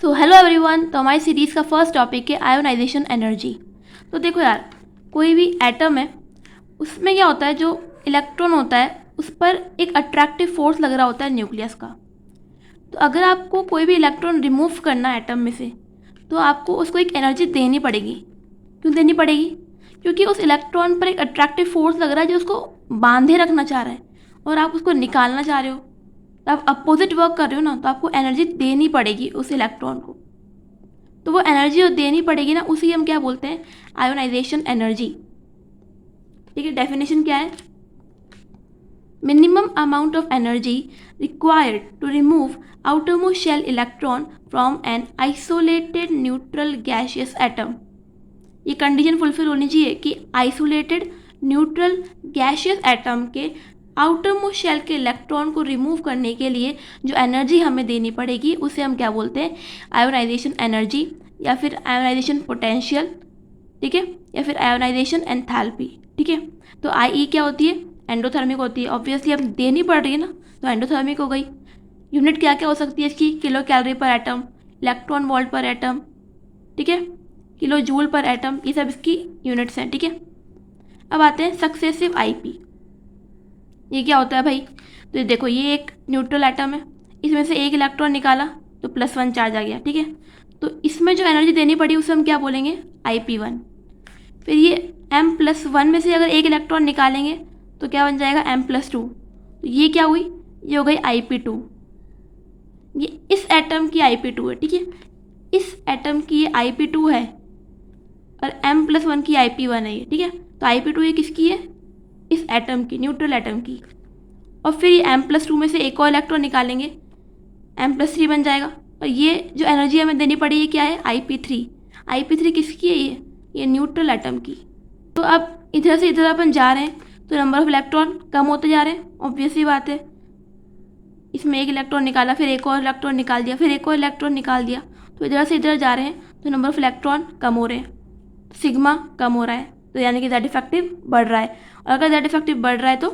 So hello everyone. तो हमारी series का फर्स्ट टॉपिक है आयोनाइजेशन एनर्जी। तो देखो यार, कोई भी एटम है उसमें क्या होता है, जो इलेक्ट्रॉन होता है उस पर एक अट्रैक्टिव फोर्स लग रहा होता है न्यूक्लियस का। तो अगर आपको कोई भी इलेक्ट्रॉन रिमूव करना है एटम में से, तो आपको उसको एक एनर्जी देनी पड़ेगी। क्यों देनी पड़ेगी? क्योंकि उस इलेक्ट्रॉन पर एक अट्रैक्टिव फोर्स लग रहा है जो उसको बांधे रखना चाह रहा है, और आप उसको निकालना चाह रहे हो। तो आप अपोजिट वर्क कर रहे हो ना, तो आपको एनर्जी देनी पड़ेगी उस इलेक्ट्रॉन को। तो वो एनर्जी जो देनी पड़ेगी ना, उसी हम क्या बोलते हैं, आयोनाइजेशन एनर्जी। ठीक है, डेफिनेशन क्या है? Minimum amount of energy required to remove outermost shell electron from an isolated neutral gaseous atom। ये कंडीशन फुलफिल होनी चाहिए कि आइसोलेटेड न्यूट्रल गैशियस एटम के आउटरमोस्ट शेल के इलेक्ट्रॉन को रिमूव करने के लिए जो एनर्जी हमें देनी पड़ेगी उसे हम क्या बोलते हैं, आयोनाइजेशन एनर्जी, या फिर आयोनाइजेशन पोटेंशियल। ठीक है, या फिर आयोनाइजेशन एंथैल्पी। ठीक है, तो आई क्या होती है? एंडोथर्मिक होती है। ऑब्वियसली अब देनी पड़ रही है ना, तो एंडोथर्मिक हो गई। यूनिट क्या क्या हो सकती है इसकी? किलो कैलोरी पर एटम, इलेक्ट्रॉन वोल्ट पर एटम, ठीक है, किलो जूल पर एटम, ये सब इसकी यूनिट्स हैं। ठीक है, अब आते हैं सक्सेसिव आईपी। ये क्या होता है भाई? तो देखो, ये एक न्यूट्रल एटम है, इसमें से एक इलेक्ट्रॉन निकाला तो +1 चार्ज आ गया। ठीक है, तो इसमें जो एनर्जी देनी पड़ी उसे हम क्या बोलेंगे, IP1। फिर ये M+1 में से अगर एक इलेक्ट्रॉन निकालेंगे तो क्या बन जाएगा, M+2। तो ये क्या हुई, ये हो गई IP2। ये इस एटम की IP2 है। ठीक है, इस एटम की ये IP2 है और M+1 की IP1 है ये। ठीक है, तो IP2 ये किसकी है, इस एटम की, न्यूट्रल एटम की। और फिर ये M+2 में से एक और इलेक्ट्रॉन निकालेंगे, M+3 बन जाएगा। और ये जो एनर्जी हमें देनी पड़ी है क्या है, IP3। IP3 किसकी है, ये न्यूट्रल एटम की। तो अब इधर से इधर अपन जा रहे हैं तो नंबर ऑफ इलेक्ट्रॉन कम होते जा रहे हैं, ऑब्वियस सी बात है। इसमें एक इलेक्ट्रॉन निकाला, फिर एक और इलेक्ट्रॉन निकाल दिया, फिर एक और इलेक्ट्रॉन निकाल दिया, तो इधर से इधर जा रहे हैं तो नंबर ऑफ इलेक्ट्रॉन कम हो रहे हैं, सिग्मा कम हो रहा है, तो यानी कि ज़ेड इफेक्टिव बढ़ रहा है। और अगर ज़ेड इफेक्टिव बढ़ रहा है तो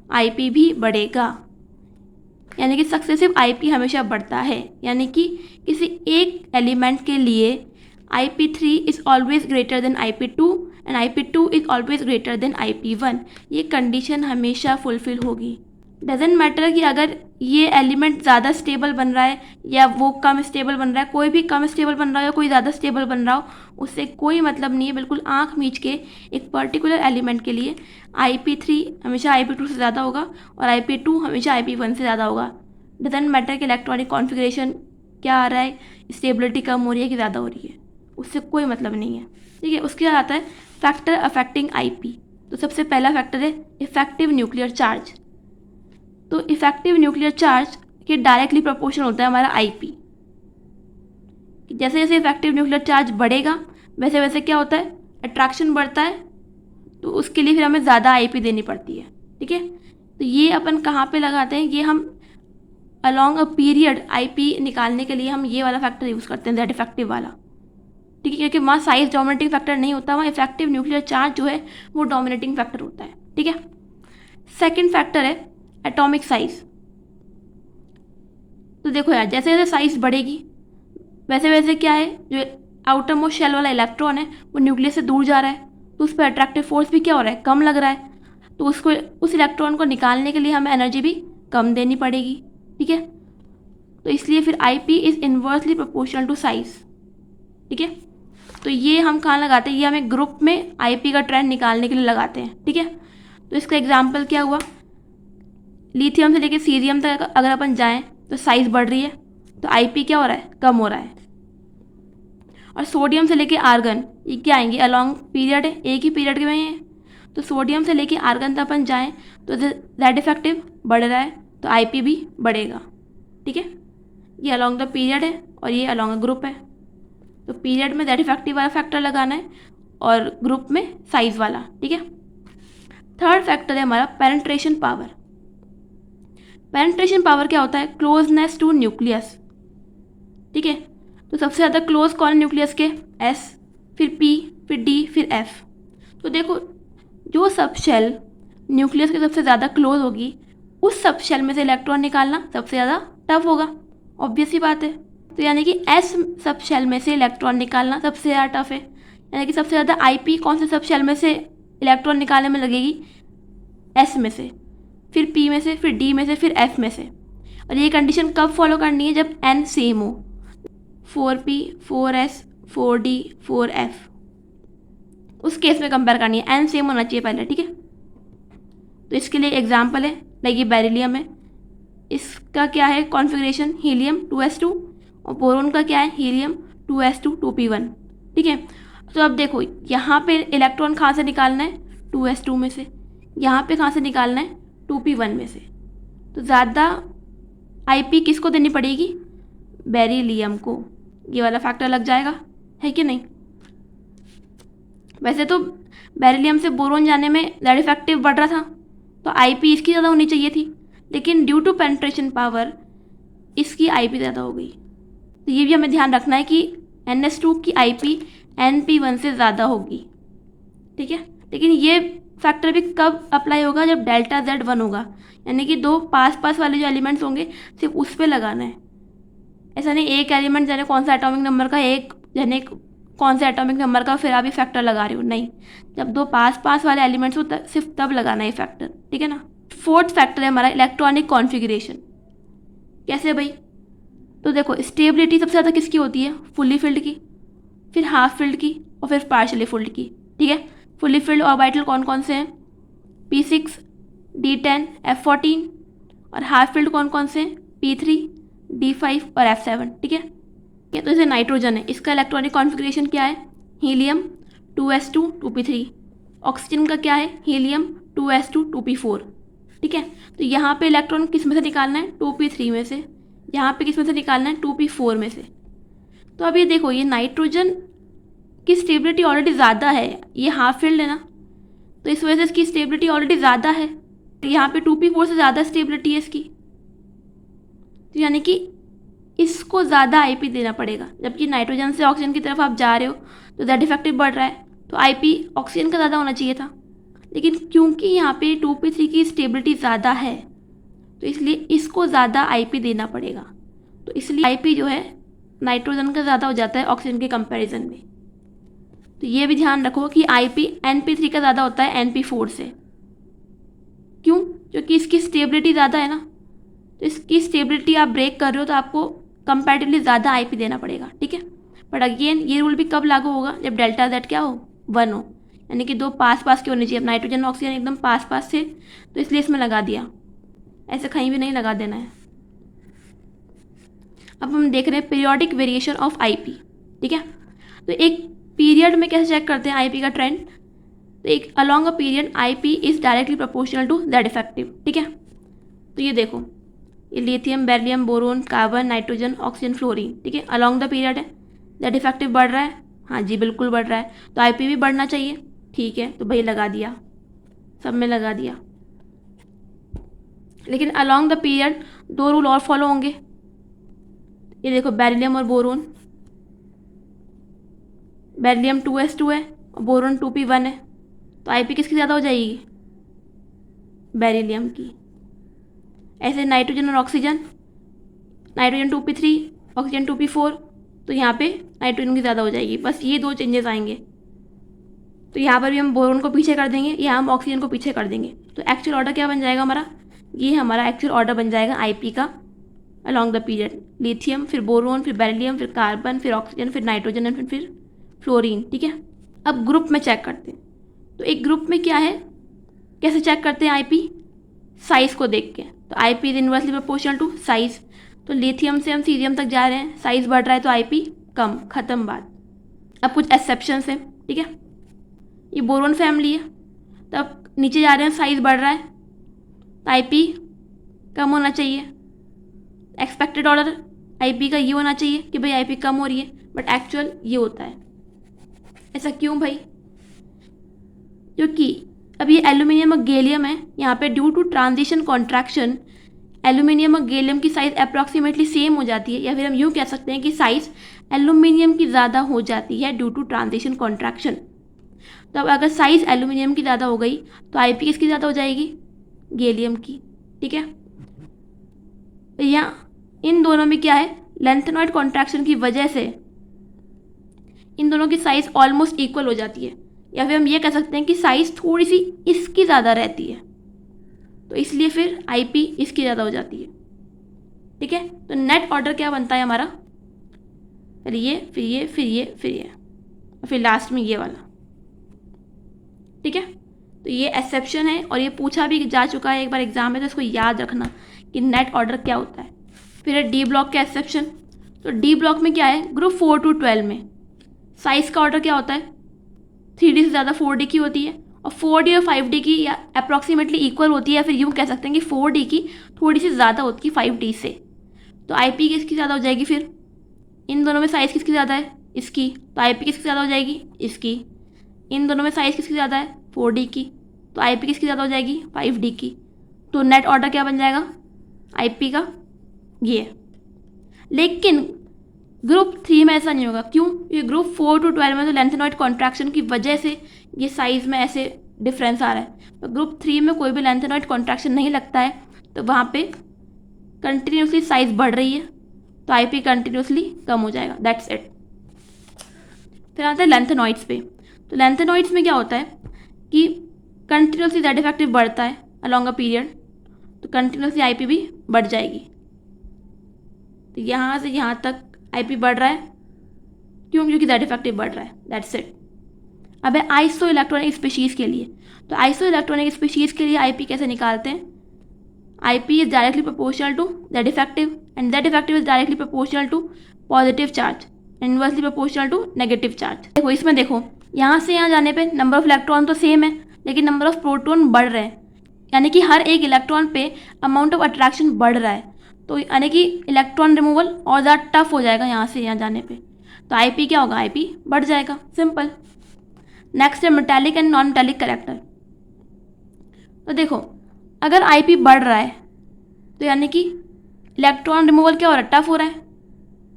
IP भी बढ़ेगा, यानी कि सक्सेसिव IP हमेशा बढ़ता है। यानी कि किसी एक एलिमेंट के लिए IP3 is always greater than IP2 and IP2 is always greater than IP1। ये कंडीशन हमेशा फुलफिल होगी। डजेंट मैटर कि अगर ये एलिमेंट ज़्यादा स्टेबल बन रहा है या वो कम स्टेबल बन रहा है, कोई भी कम स्टेबल बन रहा हो या कोई ज़्यादा स्टेबल बन रहा हो, उससे कोई मतलब नहीं है। बिल्कुल आंख मीच के एक पर्टिकुलर एलिमेंट के लिए IP3 हमेशा IP2 से ज़्यादा होगा और IP2 हमेशा IP1 से ज़्यादा होगा। डजेंट मैटर कि इलेक्ट्रॉनिक कॉन्फ़िगरेशन क्या आ रहा है, स्टेबिलिटी कम हो रही है कि ज़्यादा हो रही है, उससे कोई मतलब नहीं है। ठीक है, उसके बाद आता है फैक्टर अफेक्टिंग IP। तो सबसे पहला फैक्टर है इफेक्टिव न्यूक्लियर चार्ज। तो इफेक्टिव न्यूक्लियर चार्ज के डायरेक्टली प्रोपोर्शनल होता है हमारा IP। जैसे जैसे इफेक्टिव न्यूक्लियर चार्ज बढ़ेगा वैसे वैसे क्या होता है, अट्रैक्शन बढ़ता है, तो उसके लिए फिर हमें ज़्यादा IP देनी पड़ती है। ठीक है, तो ये अपन कहाँ पे लगाते हैं, ये हम अलॉन्ग अ पीरियड IP निकालने के लिए हम ये वाला फैक्टर यूज़ करते हैं, दैट इफेक्टिव वाला। ठीक है, क्योंकि वहाँ साइज डोमिनेटिंग फैक्टर नहीं होता, वहाँ इफेक्टिव न्यूक्लियर चार्ज जो है वो डोमिनेटिंग फैक्टर होता है। ठीक है, सेकेंड फैक्टर है एटॉमिक साइज। तो देखो यार, जैसे जैसे साइज बढ़ेगी वैसे वैसे क्या है, जो आउटर मोस्ट शेल वाला इलेक्ट्रॉन है वो न्यूक्लियस से दूर जा रहा है, तो उस पर अट्रैक्टिव फोर्स भी क्या हो रहा है, कम लग रहा है। तो उसको, उस इलेक्ट्रॉन को निकालने के लिए हमें एनर्जी भी कम देनी पड़ेगी। ठीक है, तो इसलिए फिर IP is inversely proportional to size. ठीक है, तो ये हम कहाँ लगाते हैं, ये हमें ग्रुप में IP का ट्रेंड निकालने के लिए लगाते हैं। ठीक है, तो इसका एग्जाम्पल क्या हुआ, लिथियम से लेकर सीरियम तक अगर अपन जाएं तो साइज बढ़ रही है, तो IP क्या हो रहा है, कम हो रहा है। और सोडियम से लेके आर्गन, ये क्या आएंगे, अलॉन्ग पीरियड है, एक ही पीरियड के में है। तो सोडियम से लेके आर्गन तक अपन जाएं तो ज़ेड इफेक्टिव बढ़ रहा है, तो IP भी बढ़ेगा। ठीक है, ये अलॉन्ग द पीरियड है और ये अलॉन्ग द ग्रुप है, तो पीरियड में ज़ेड इफेक्टिव वाला फैक्टर लगाना है और ग्रुप में साइज वाला। ठीक है, थर्ड फैक्टर है हमारा पेनिट्रेशन पावर। पेनिट्रेशन पावर क्या होता है, क्लोजनेस टू न्यूक्लियस। ठीक है, तो सबसे ज़्यादा क्लोज कौन है न्यूक्लियस के, S, फिर P, फिर D, फिर F। तो देखो, जो सब शेल न्यूक्लियस के सबसे ज़्यादा क्लोज होगी उस सब शेल में से इलेक्ट्रॉन निकालना सबसे ज़्यादा टफ होगा, ऑब्वियस ही बात है। तो यानी कि एस सब शेल में से इलेक्ट्रॉन निकालना सबसे ज़्यादा टफ है, यानी कि सबसे ज़्यादा आईपी कौन से सब शेल में से इलेक्ट्रॉन निकालने में लगेगी, एस में से, फिर पी में से, फिर डी में से, फिर एफ में से। और ये कंडीशन कब फॉलो करनी है, जब एन सेम हो, 4p 4s 4d 4f, उस केस में कंपेयर करनी है, एन सेम होना चाहिए पहले, ठीक है। तो इसके लिए एग्जाम्पल है, लाइक ये बेरिलियम है, इसका क्या है कॉन्फ़िगरेशन, हीलियम 2s2, और बोरोन का क्या है, हीलियम 2s2 2p1, ठीक है। तो अब देखो यहाँ पे इलेक्ट्रॉन कहाँ से निकालना है, 2s2 में से, यहाँ पे कहाँ से निकालना है, 2p1 में से। तो ज़्यादा आईपी किसको देनी पड़ेगी, बेरिलियम को, ये वाला फैक्टर लग जाएगा, है कि नहीं। वैसे तो बेरिलियम से बोरोन जाने में दैट इफेक्टिव बढ़ रहा था, तो आईपी इसकी ज़्यादा होनी चाहिए थी, लेकिन ड्यू टू पेनिट्रेशन पावर इसकी आईपी ज़्यादा हो गई। तो ये भी हमें ध्यान रखना है कि NS2 की आईपी NP1 से ज़्यादा होगी, ठीक है। लेकिन ये फैक्टर भी कब अप्लाई होगा, जब डेल्टा Z 1 होगा, यानी कि दो पास पास वाले जो एलिमेंट्स होंगे सिर्फ उस पर लगाना है। ऐसा नहीं एक एलिमेंट जाने कौन सा एटॉमिक नंबर का, एक जाने कौन सा एटॉमिक नंबर का, फिर आप ये फैक्टर लगा रहे हो, नहीं। जब दो पास पास वाले एलिमेंट्स हो सिर्फ तब लगाना है फैक्टर, ठीक है ना। फोर्थ फैक्टर है हमारा इलेक्ट्रॉनिक कॉन्फ़िगरेशन। कैसे भाई, तो देखो स्टेबिलिटी सबसे ज़्यादा किसकी होती है, फुल्ली फिल्ड की, फिर हाफ फिल्ड की, और फिर पार्शली फिल्ड की, ठीक है। फुल्ली फिल्ड ऑर्बिटल कौन कौन से हैं, P6 D10 F14, और हाफ फिल्ड कौन कौन से हैं, P3 D5 और F7, ठीक है। तो जैसे नाइट्रोजन है, इसका इलेक्ट्रॉनिक कॉन्फ़िगरेशन क्या है, हीलियम 2s2 2p3, ऑक्सीजन का क्या है, हीलियम 2s2 2p4, ठीक है। तो यहाँ पे इलेक्ट्रॉन किस में से निकालना है, 2p3 में से, यहाँ पे किस में से निकालना है, 2p4 में से। तो अब ये देखो, ये नाइट्रोजन की स्टेबिलिटी ऑलरेडी ज़्यादा है, ये हाफ फील्ड है ना, तो इस वजह से इसकी स्टेबिलिटी ऑलरेडी ज़्यादा है, तो यहाँ पे 2p4 से ज़्यादा स्टेबिलिटी है इसकी, तो यानी कि इसको ज़्यादा आईपी देना पड़ेगा। जबकि नाइट्रोजन से ऑक्सीजन की तरफ आप जा रहे हो तो दैट इफेक्टिव बढ़ रहा है, तो आईपी ऑक्सीजन का ज़्यादा होना चाहिए था, लेकिन क्योंकि यहाँ पे 2p3 की स्टेबिलिटी ज़्यादा है तो इसलिए इसको ज़्यादा आईपी देना पड़ेगा। तो इसलिए आईपी जो है नाइट्रोजन का ज़्यादा हो जाता है ऑक्सीजन के कंपैरिजन में। तो ये भी ध्यान रखो कि आईपी NP3 का ज़्यादा होता है NP4 से। क्यों? क्योंकि इसकी स्टेबिलिटी ज़्यादा है ना, तो इसकी स्टेबिलिटी आप ब्रेक कर रहे हो तो आपको कंपैरेटिवली ज़्यादा आईपी देना पड़ेगा, ठीक है। बट अगेन ये रूल भी कब लागू होगा, जब डेल्टा Z क्या हो, 1 हो, यानी कि दो पास पास के होने चाहिए। अब नाइट्रोजन और ऑक्सीजन एकदम पास पास थे तो इसलिए इसमें लगा दिया, ऐसे कहीं भी नहीं लगा देना है। अब हम देख रहे हैं पीरियोडिक वेरिएशन ऑफ आईपी, ठीक है। तो एक पीरियड में कैसे चेक करते हैं आईपी का ट्रेंड, तो एक along a period IP is directly proportional to that effective, ठीक है। तो ये देखो, ये lithium, beryllium, boron, carbon, nitrogen, oxygen, fluorine, ठीक है, अलॉन्ग द पीरियड है। दैट इफेक्टिव बढ़ रहा है, हाँ जी बिल्कुल बढ़ रहा है, तो आईपी भी बढ़ना चाहिए, ठीक है। तो भाई लगा दिया, सब में लगा दिया। लेकिन अलॉन्ग द पीरियड दो रूल और फॉलो होंगे। ये देखो बेरिलियम और बोरोन, बेरिलियम 2s2 है और बोरोन 2p1 है, तो आईपी किसकी ज़्यादा हो जाएगी, बेरिलियम की। ऐसे नाइट्रोजन और oxygen, nitrogen 2p3 oxygen 2p4, तो यहाँ पे नाइट्रोजन की ज़्यादा हो जाएगी। बस ये दो चेंजेस आएंगे, तो यहाँ पर भी हम बोरोन को पीछे कर देंगे, यहाँ हम ऑक्सीजन को पीछे कर देंगे। तो एक्चुअल ऑर्डर क्या बन जाएगा हमारा, ये हमारा एक्चुअल ऑर्डर बन जाएगा आईपी का अलॉन्ग द पीरियड, लिथियम, फिर बोरोन, फिर बेरिलियम, फिर कार्बन, फिर ऑक्सीजन, फिर नाइट्रोजन एंड फिर फ्लोरीन, ठीक है। अब ग्रुप में चेक करते हैं, तो एक ग्रुप में क्या है, कैसे चेक करते हैं आईपी, साइज़ को देख के। तो IP is inversely proportional to size, तो लिथियम से हम सीरियम तक जा रहे हैं, साइज़ बढ़ रहा है तो आईपी कम, ख़त्म बात। अब कुछ एक्सेप्शंस हैं, ठीक है। ये बोरोन फैमिली है, तो अब नीचे जा रहे हैं, साइज़ बढ़ रहा है तो आईपी कम होना चाहिए। एक्सपेक्टेड ऑर्डर आईपी का ये होना चाहिए कि भाई आईपी कम हो रही है, बट एक्चुअल ये होता है। ऐसा क्यों भाई, क्योंकि अब ये एल्यूमिनियम और गैलियम है, यहाँ पे due to transition contraction aluminium और गैलियम की साइज़ अप्रॉक्सीमेटली सेम हो जाती है, या फिर हम यूँ कह सकते हैं कि साइज़ एल्यूमिनियम की ज़्यादा हो जाती है ड्यू टू ट्रांजिशन कॉन्ट्रैक्शन। तो अब अगर साइज़ एल्यूमिनियम की ज़्यादा हो गई तो आईपी किसकी ज़्यादा हो जाएगी, गैलियम की, ठीक है। यहाँ इन दोनों में क्या है, लेंथेनॉइड कॉन्ट्रैक्शन की वजह से इन दोनों की साइज़ ऑलमोस्ट इक्वल हो जाती है, या फिर हम ये कह सकते हैं कि साइज़ थोड़ी सी इसकी ज़्यादा रहती है, तो इसलिए फिर IP इसकी ज़्यादा हो जाती है। ठीक है, तो नेट ऑर्डर क्या बनता है हमारा, फिर ये फिर ये फिर ये फिर ये और फिर लास्ट में ये वाला। ठीक है, तो ये एक्सेप्शन है और ये पूछा भी जा चुका है एक बार एग्जाम में, तो इसको याद रखना कि नेट ऑर्डर क्या होता है। फिर है डी ब्लॉक का एक्सेप्शन। तो डी ब्लॉक में क्या है, ग्रुप 4 to 12 में साइज़ का ऑर्डर क्या होता है, 3D से ज़्यादा 4D की होती है, और 4D और 5D की या अप्रॉक्सीमेटली इक्वल होती है, या फिर यूँ कह सकते हैं कि 4D की थोड़ी सी ज़्यादा होती है 5D से। तो IP किसकी ज़्यादा हो जाएगी, फिर इन दोनों में साइज़ किसकी ज़्यादा है, इसकी, तो IP किसकी ज़्यादा हो जाएगी, इसकी। इन दोनों में साइज़ किसकी ज़्यादा है, 4D की, तो IP किसकी ज़्यादा हो जाएगी, 5D की। तो नेट ऑर्डर क्या बन जाएगा, IP का ये। लेकिन ग्रुप 3 में ऐसा नहीं होगा, क्यों, ये ग्रुप 4 to 12 में तो लेंथेनॉइड कॉन्ट्रैक्शन की वजह से ये साइज़ में ऐसे डिफरेंस आ रहा है। तो ग्रुप 3 में कोई भी लेंथेनॉइड कॉन्ट्रैक्शन नहीं लगता है, तो वहाँ पे कंटिन्यूसली साइज़ बढ़ रही है, तो IP कंटिन्यूसली कम हो जाएगा, दैट्स इट। फिर आता है लेंथेनॉइड्स पे। तो लेंथेनॉइड्स में क्या होता है कि कंटिन्यूसली जेड इफेक्टिव बढ़ता है अलॉन्ग अ पीरियड, तो कंटिन्यूसली IP भी बढ़ जाएगी। तो यहाँ से यहाँ तक IP बढ़ रहा है, क्यों, क्योंकि जेड इफेक्टिव बढ़ रहा है, दैट्स इट। अब है आइसो इलेक्ट्रॉनिक स्पीशीज़ के लिए। तो आइसो इलेक्ट्रॉनिक स्पीशीज़ के लिए IP कैसे निकालते हैं, IP is directly proportional to Z effective and Z effective is directly proportional to positive charge, inversely proportional to negative charge. देखो इसमें, देखो यहाँ से यहाँ जाने पे नंबर ऑफ इलेक्ट्रॉन तो सेम है, लेकिन नंबर ऑफ प्रोटॉन बढ़ रहे हैं, यानी कि हर एक इलेक्ट्रॉन पे अमाउंट ऑफ अट्रैक्शन बढ़ रहा है, तो यानी कि इलेक्ट्रॉन रिमूवल और ज़्यादा टफ हो जाएगा यहाँ से यहाँ जाने पे, तो IP क्या होगा, IP बढ़ जाएगा, सिंपल। नेक्स्ट है metallic and non metallic character. तो देखो अगर IP बढ़ रहा है तो यानी कि इलेक्ट्रॉन रिमूवल क्या हो रहा है, टफ हो रहा है,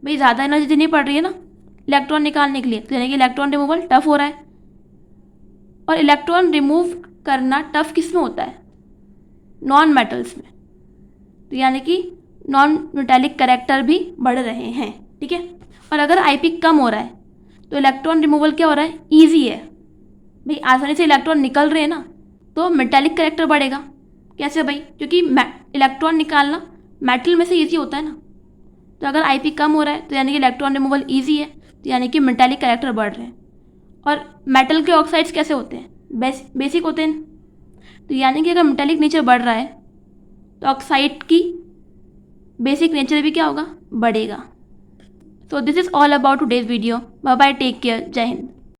भाई ज़्यादा एनर्जी देनी पड़ रही है ना इलेक्ट्रॉन निकालने के लिए, तो यानी कि इलेक्ट्रॉन रिमूवल टफ हो रहा है। और इलेक्ट्रॉन रिमूव करना टफ किस में होता है, नॉन मेटल्स में, तो यानी कि नॉन मेटालिक कैरेक्टर भी बढ़ रहे हैं। ठीक है, और अगर IP कम हो रहा है तो इलेक्ट्रॉन रिमूवल क्या हो रहा है, ईजी है, भाई आसानी से इलेक्ट्रॉन निकल रहे हैं ना, तो मेटालिक कैरेक्टर बढ़ेगा। कैसे भाई, क्योंकि इलेक्ट्रॉन निकालना मेटल में से ईजी होता है ना, तो अगर IP कम हो रहा है तो यानी कि इलेक्ट्रॉन रिमूवल ईजी है, तो यानी कि मेटालिक कैरेक्टर बढ़ रहे हैं। और मेटल के ऑक्साइड्स कैसे होते हैं, बेसिक होते हैं, तो यानी कि अगर मेटालिक नेचर बढ़ रहा है तो ऑक्साइड की बेसिक नेचर भी क्या होगा, बढ़ेगा। So this is all about today's video. Bye bye, take care, जय हिंद।